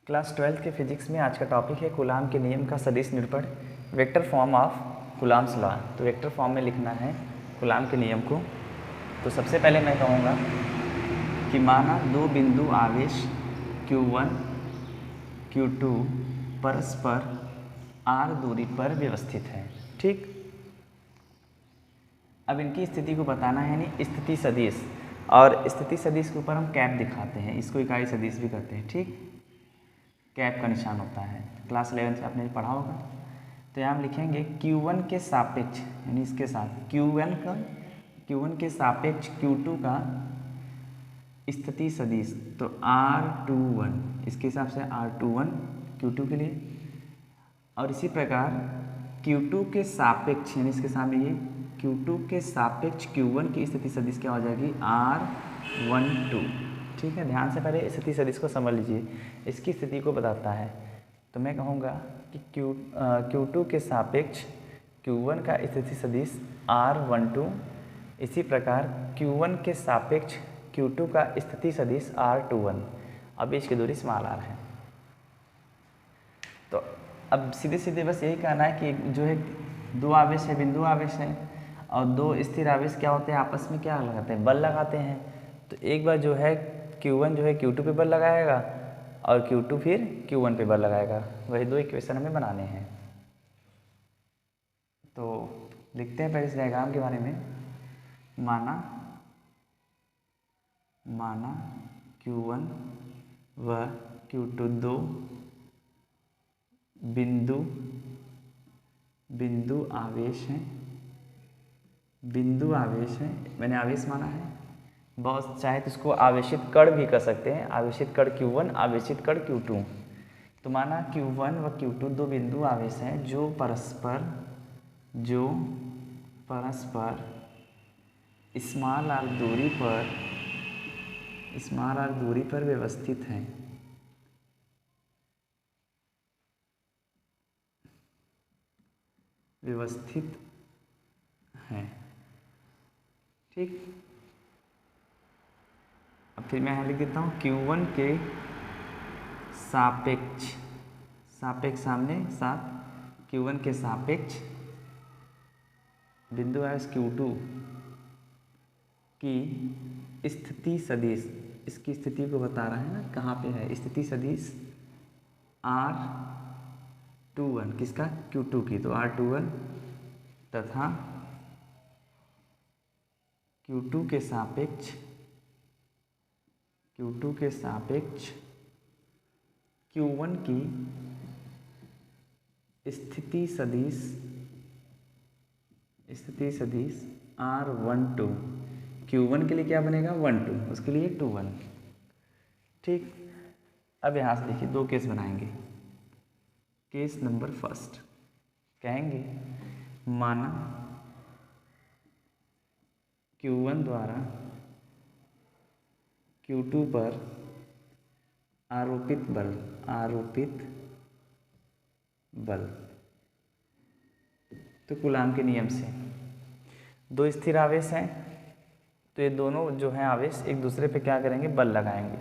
Class 12th के physics में आज का टॉपिक है कूलाम के नियम का सदिश निरूपण, vector form of coulombs law. तो वेक्टर फॉर्म में लिखना है कूलाम के नियम को। तो सबसे पहले मैं कहूँगा कि माना दो बिंदु आवेश Q1 Q2 परस्पर r दूरी पर व्यवस्थित है। ठीक, अब इनकी स्थिति को बताना है नहीं, स्थिति सदिश, और स्थिति सदिश के ऊपर हम कैप दिखाते हैं, इसको इकाई सदिश भी कहते हैं। ठीक, कैप का निशान होता है, क्लास 11 से आपने पढ़ा होगा। तो यहाँ हम लिखेंगे Q1 के सापेक्ष, यानी इसके साथ Q1 के सापेक्ष Q2 का स्थिति सदिश, तो R21 इसके हिसाब से R21 Q2 के लिए, और इसी प्रकार Q2 के सापेक्ष, यानी इसके सामने ये Q2 के सापेक्ष Q1 की स्थिति सदिश क्या हो जाएगी, R12। ठीक है, ध्यान से पहले स्थिति सदिश को समझ लीजिए, इसकी स्थिति को बताता है। तो मैं कहूँगा कि Q2 के सापेक्ष Q1 का स्थिति सदिश R12, इसी प्रकार Q1 के सापेक्ष Q2 का स्थिति सदिश R21। अब इसकी दूरी स्मॉल r है। तो अब सीधे सीधे बस यही कहना है कि जो है दो आवेश है, बिंदु आवेश है, और दो स्थिर आवेश क्या होते हैं, आपस में क्या लगाते हैं, बल लगाते हैं। तो एक बार जो है Q1 जो है Q2 पे बल लगाएगा और Q2 फिर Q1 पे बल लगाएगा। वही दो इक्वेशन हमें बनाने हैं। तो लिखते हैं पहले इस डायग्राम के बारे में। माना Q1 व Q2 दो बिंदु आवेश हैं, मैंने आवेश माना है। बहुत चाहे तो इसको आवेशित कण भी कर सकते हैं, आवेशित कण Q1, आवेशित कण Q2। तो माना Q1 व Q2 दो बिंदु आवेश हैं जो परस्पर स्मॉल r दूरी पर व्यवस्थित हैं। ठीक, अब फिर मैं यहाँ लिख देता हूँ Q1 के सापेक्ष सामने साथ Q1 के सापेक्ष बिंदु आवेश Q2 की स्थिति सदिश, इसकी स्थिति को बता रहा है ना, कहाँ पे है स्थिति सदिश R21, किसका, Q2 की, तो R21 तथा Q2 के सापेक्ष Q1 की स्थिति सदिश R12। Q1 के लिए क्या बनेगा, 12, उसके लिए 21। ठीक, अब यहाँ से देखिए दो केस बनाएंगे। केस नंबर फर्स्ट कहेंगे, माना Q1 द्वारा Q2 पर आरोपित बल। तो कूलाम के नियम से दो स्थिर आवेश हैं, तो ये दोनों जो हैं आवेश एक दूसरे पे क्या करेंगे, बल लगाएंगे।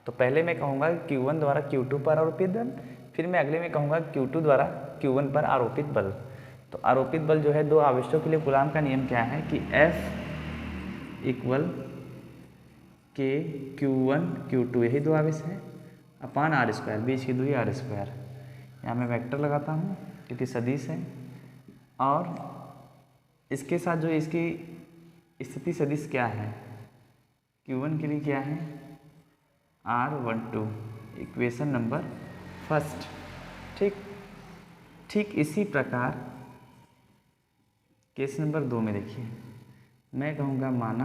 तो पहले मैं कहूँगा Q1 द्वारा Q2 पर आरोपित बल, फिर मैं अगले में कहूँगा Q2 द्वारा Q1 पर आरोपित बल। तो आरोपित बल जो है दो आवेशों के लिए कूलाम का नियम क्या है कि F इक्वल के Q1 Q2, यही दो आवेश है, अपान R², बीच की दूरी R²। यहाँ मैं वेक्टर लगाता हूँ क्योंकि सदिश है, और इसके साथ जो इसकी स्थिति सदिश क्या है, Q1 के लिए क्या है, R12, इक्वेशन नंबर फर्स्ट। ठीक इसी प्रकार केस नंबर 2 में देखिए, मैं कहूँगा माना,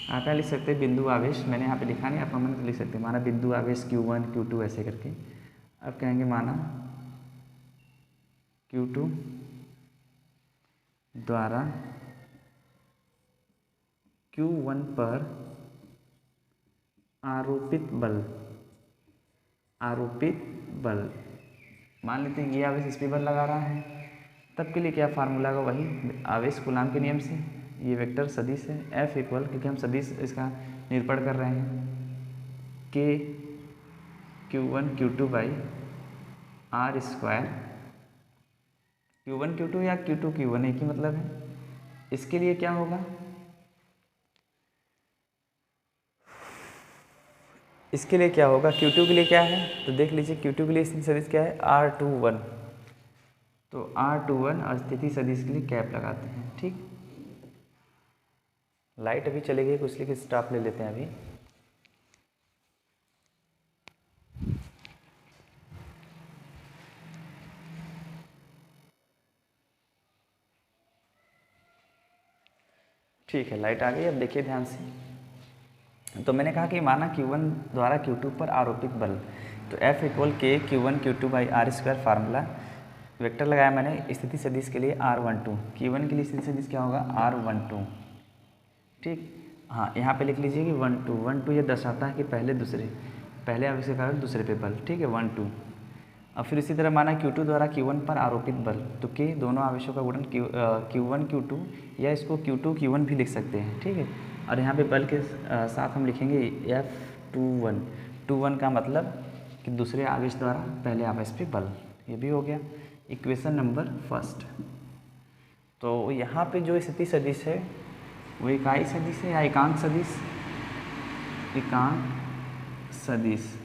आप क्या लिख सकते हैं, बिंदु आवेश, मैंने यहाँ पे लिखा नहीं, आप मन तो लिख सकते हैं, माना बिंदु आवेश Q1 Q2 ऐसे करके। अब कहेंगे माना Q2 द्वारा Q1 पर आरोपित बल, मान लेते हैं ये आवेश इस पर बल लगा रहा है, तब के लिए क्या फार्मूला का, वही आवेश कूलाम के नियम से, ये वेक्टर सदिश है F इक्वल, क्योंकि हम सदिश इसका निरूपण कर रहे हैं, के Q1 Q2 by r square, Q1 Q2 या Q2 Q1 एक ही मतलब है। इसके लिए क्या होगा, इसके लिए क्या होगा, Q2 के लिए क्या है तो देख लीजिए, Q2 के लिए स्थिति सदिश क्या है R21, तो R21 और स्थिति सदिश के लिए कैप लगाते हैं। ठीक, लाइट अभी चली गई कुछ, लिए स्टॉप ले लेते हैं अभी। ठीक है, लाइट आ गई। अब देखिए ध्यान से, तो मैंने कहा कि माना Q1 द्वारा Q2 पर आरोपित बल, तो F इक्वल के Q1 Q2 by r square formula, vector लगाया मैंने स्थिति सदिश के लिए R12, Q1 के लिए स्थिति सदिश क्या होगा R12। ठीक, हाँ यहाँ पे लिख लीजिए कि 1 2 ये दर्शाता है कि पहले आवेश के कारण दूसरे पे बल। ठीक है, 1 2। और फिर इसी तरह माना Q2 द्वारा Q1 पर आरोपित बल, तो के दोनों आवेशों का गुणन Q1 Q2, या इसको Q2 Q1 भी लिख सकते हैं। ठीक है, और यहाँ पे बल के साथ हम लिखेंगे F21। 21 का मतलब कि दूसरे आवेश द्वारा पहले आवेश पे बल, ये भी हो गया इक्वेशन नंबर फर्स्ट। तो यहाँ पे जो स्थिति सदिश है वो इकाई सदिश है या एकांक सदिश, एकांक सदिश।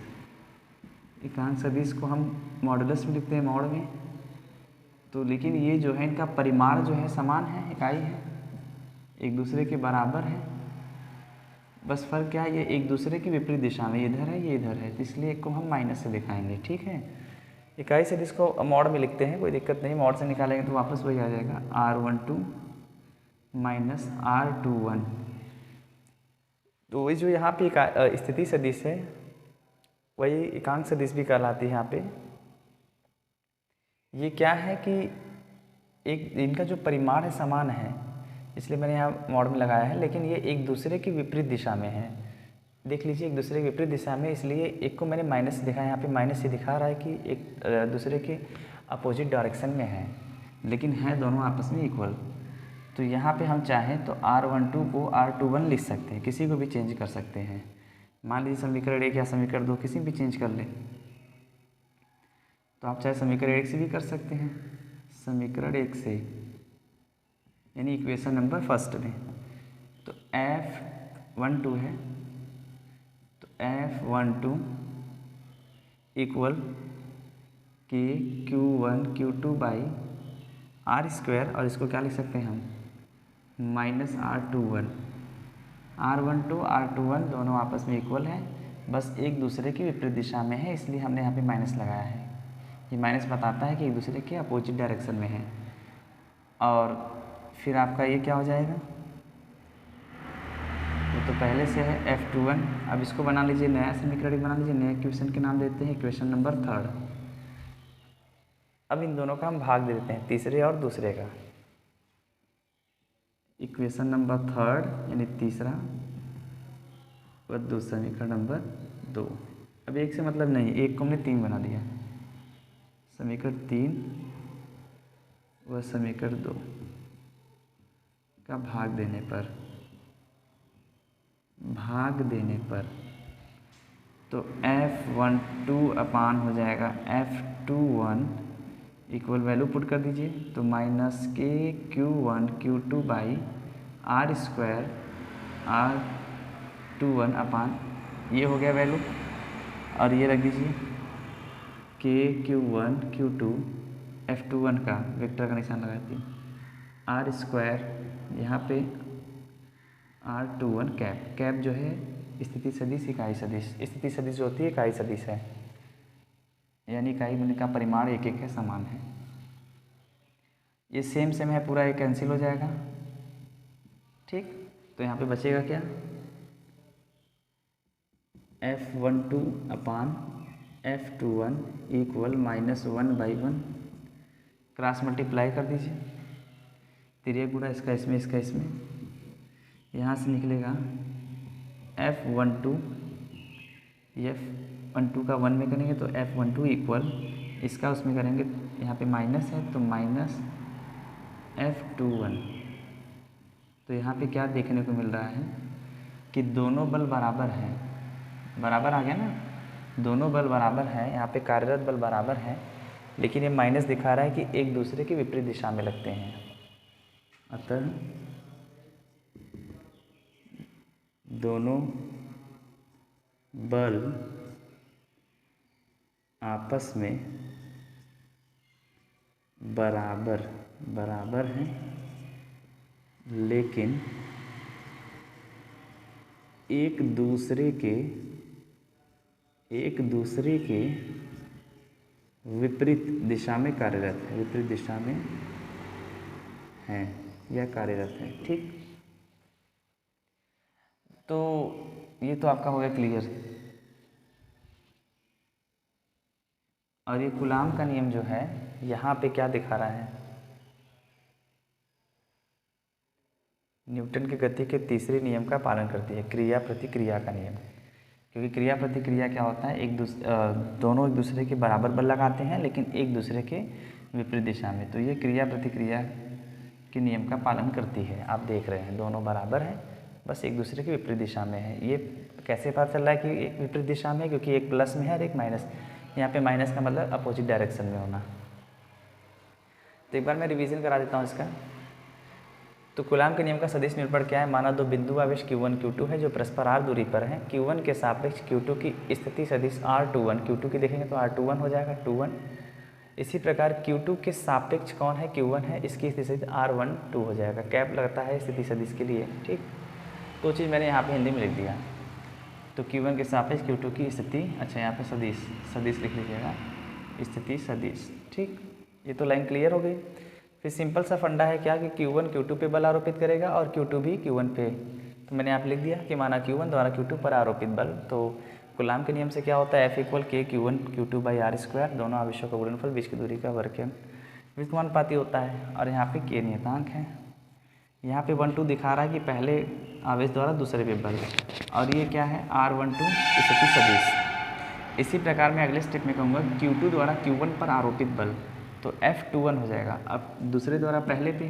एकांक सदिश को हम मॉडुलस में लिखते हैं, मॉड में। तो लेकिन ये जो है इनका परिमाण जो है समान है, इकाई है, एक दूसरे के बराबर है, बस फर्क क्या है, ये एक दूसरे की विपरीत दिशा में, ये इधर है ये इधर है, तो इसलिए एक को हम माइनस से दिखाएंगे। ठीक है, इकाई सदिश को मॉड में लिखते हैं, कोई दिक्कत नहीं, मॉड से निकालेंगे तो वापस वही आ जाएगा R12 माइनस R21। तो वही जो यहाँ पे स्थिति सदिश है वही एकांक सदिश भी कहलाती है। यहाँ पे ये क्या है कि एक इनका जो परिमाण है समान है, इसलिए मैंने यहाँ मॉड में लगाया है, लेकिन ये एक दूसरे की विपरीत दिशा में है। देख लीजिए, एक दूसरे की विपरीत दिशा में, इसलिए एक को मैंने माइनस दिखा है। यहाँ पे माइनस से दिखा रहा है कि एक दूसरे के अपोजिट डायरेक्शन में है, लेकिन है दोनों आपस में इक्वल। तो यहाँ पे हम चाहें तो R12 को R21 लिख सकते हैं, किसी को भी चेंज कर सकते हैं। मान लीजिए समीकरण 1 या समीकरण 2 किसी भी चेंज कर लें, तो आप चाहे समीकरण 1 से भी कर सकते हैं, समीकरण 1 से यानी इक्वेशन नंबर फर्स्ट में। तो F12 है, तो F12 इक्वल के Q1 Q2 by r square, और इसको क्या लिख सकते हैं हम माइनस R21। R12 R21 दोनों आपस में इक्वल है, बस एक दूसरे की विपरीत दिशा में है, इसलिए हमने यहाँ पे माइनस लगाया है। ये माइनस बताता है कि एक दूसरे के अपोजिट डायरेक्शन में है। और फिर आपका ये क्या हो जाएगा, ये तो पहले से है F21। अब इसको बना लीजिए, नया समीकरण बना लीजिए, नया इक्वेशन के नाम देते हैं इक्वेशन नंबर थर्ड। अब इन दोनों का हम भाग दे देते हैं, तीसरे और दूसरे का। इक्वेशन नंबर थर्ड यानी तीसरा व दूसरा समीकरण नंबर 2। अब एक से मतलब नहीं, एक को हमने 3 बना दिया, समीकरण 3 व समीकरण 2 का भाग देने पर तो F12 अपान हो जाएगा F21 इक्वल वैल्यू पुट कर दीजिए, तो माइनस के Q1 Q2 by r square R21 अपान, ये हो गया वैल्यू, और ये रख दीजिए के Q1 Q2 F21 का वेक्टर का निशान लगाती आर स्क्वायर, यहाँ पे R21 कैप जो है स्थिति सदिश इकाई सदिश, स्थिति सदिश जो होती है इकाई सदिश है, यानी इकाई में का परिमाण एक एक है, समान है। ये सेम है, पूरा ये कैंसिल हो जाएगा। ठीक, तो यहाँ पे बचेगा क्या, F12 अपान F21 इक्वल -1/1, क्रॉस मल्टीप्लाई कर दीजिए, तिर्यक गुणा इसका इसमें इसका इसमें, यहाँ से निकलेगा F12 का 1 में करेंगे तो F12 इक्वल इसका उसमें करेंगे, यहाँ पे माइनस है तो माइनस F21। तो यहाँ पे क्या देखने को मिल रहा है कि दोनों बल बराबर हैं, बराबर आ गया ना, दोनों बल बराबर हैं, यहाँ पे कार्यरत बल बराबर हैं, लेकिन ये माइनस दिखा रहा है कि एक दूसरे के विपरीत दिशा में लगते हैं। अतः दोनों बल आपस में बराबर हैं, लेकिन एक दूसरे के विपरीत दिशा में कार्यरत है, विपरीत दिशा में हैं या कार्यरत हैं। ठीक, तो ये तो आपका हो गया क्लियर। और ये कूलाम का नियम जो है यहाँ पे क्या दिखा रहा है, न्यूटन की गति के तीसरे नियम का पालन करती है, क्रिया प्रतिक्रिया का नियम। क्योंकि क्रिया प्रतिक्रिया क्या होता है, दोनों एक दूसरे के बराबर बल लगाते हैं लेकिन एक दूसरे के विपरीत दिशा में, तो ये क्रिया प्रतिक्रिया के नियम का पालन करती है। आप देख रहे हैं दोनों बराबर हैं, बस एक दूसरे के विपरीत दिशा में है। ये कैसे पता चल रहा है कि एक विपरीत दिशा में है, क्योंकि एक प्लस में है और एक माइनस। यहाँ पे माइनस का मतलब अपोजिट डायरेक्शन में होना। तो एक बार मैं रिवीजन करा देता हूँ इसका। तो कूलाम के नियम का सदिश निरूपण क्या है, माना दो बिंदु आवेश Q1 Q2 है जो परस्पर r दूरी पर है। Q1 के सापेक्ष Q2 की स्थिति सदिश R21, Q2 की देखेंगे तो R21 हो जाएगा 21। इसी प्रकार Q2 के सापेक्ष कौन है, Q1 है, इसकी स्थिति सदिश R12 हो जाएगा। कैप लगता है स्थिति सदिश के लिए। ठीक, तो चीज़ मैंने यहाँ पे हिंदी में लिख दिया। तो Q1 के सापेक्ष Q2 की स्थिति, अच्छा यहाँ पे सदिश लिख लीजिएगा, स्थिति सदिश। ठीक, ये तो लाइन क्लियर हो गई। फिर सिंपल सा फंडा है क्या कि Q1 Q2 पे बल आरोपित करेगा और Q2 भी Q1 पे। तो मैंने यहाँ पे लिख दिया कि माना Q1 द्वारा Q2 पर आरोपित बल। तो कूलाम के नियम से क्या होता है, F = K Q1 Q2 by r², दोनों आवेशों का गुणनफल, बीच की दूरी का वर्ग के व्युत्क्रमानुपाती होता है। और यहाँ पे K नियतांक है। यहाँ पे 1 2 दिखा रहा है कि पहले आवेश द्वारा दूसरे पे बल, और ये क्या है R12 स्थिति सदिश। इसी प्रकार मैं अगले स्टेप में कहूँगा Q2 द्वारा Q1 पर आरोपित बल, तो F21 हो जाएगा। अब दूसरे द्वारा पहले पे,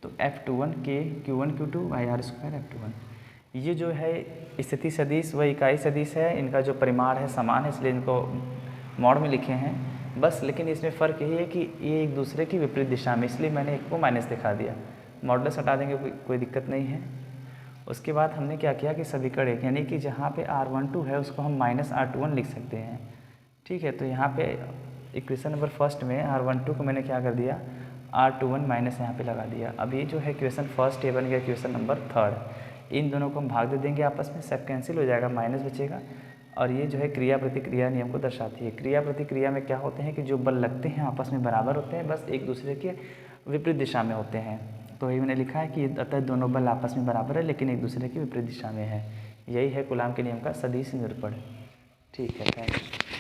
तो F21 K Q1 Q2 by r² F21। ये जो है स्थिति सदिश व इकाई सदिश है, इनका जो परिमाण है समान है, इसलिए इनको मॉड में लिखे हैं बस। लेकिन इसमें फ़र्क यही है कि ये एक दूसरे की विपरीत दिशा में, इसलिए मैंने एक को माइनस दिखा दिया। मॉडुलस हटा देंगे, कोई दिक्कत नहीं है। उसके बाद हमने क्या किया कि समीकरण एक, यानी कि जहाँ पे R12 है उसको हम -R21 लिख सकते हैं। ठीक है, तो यहाँ पे इक्वेशन नंबर फर्स्ट में R12 को मैंने क्या कर दिया, R21 माइनस यहाँ पे लगा दिया। अब ये जो है इक्वेशन फर्स्ट, ये बन गया इक्वेशन नंबर थर्ड। इन दोनों को हम भाग दे देंगे आपस में, सब कैंसिल हो जाएगा, माइनस बचेगा। और ये जो है क्रिया प्रतिक्रिया नियम को दर्शाती है। क्रिया प्रतिक्रिया में क्या होते हैं कि जो बल लगते हैं आपस में बराबर होते हैं, बस एक दूसरे के विपरीत दिशा में होते हैं। तो यही मैंने लिखा है कि अतः दोनों बल आपस में बराबर है लेकिन एक दूसरे की विपरीत दिशा में है। यही है कूलाम के नियम का सदिश निरूपण। ठीक है, थैंक यू।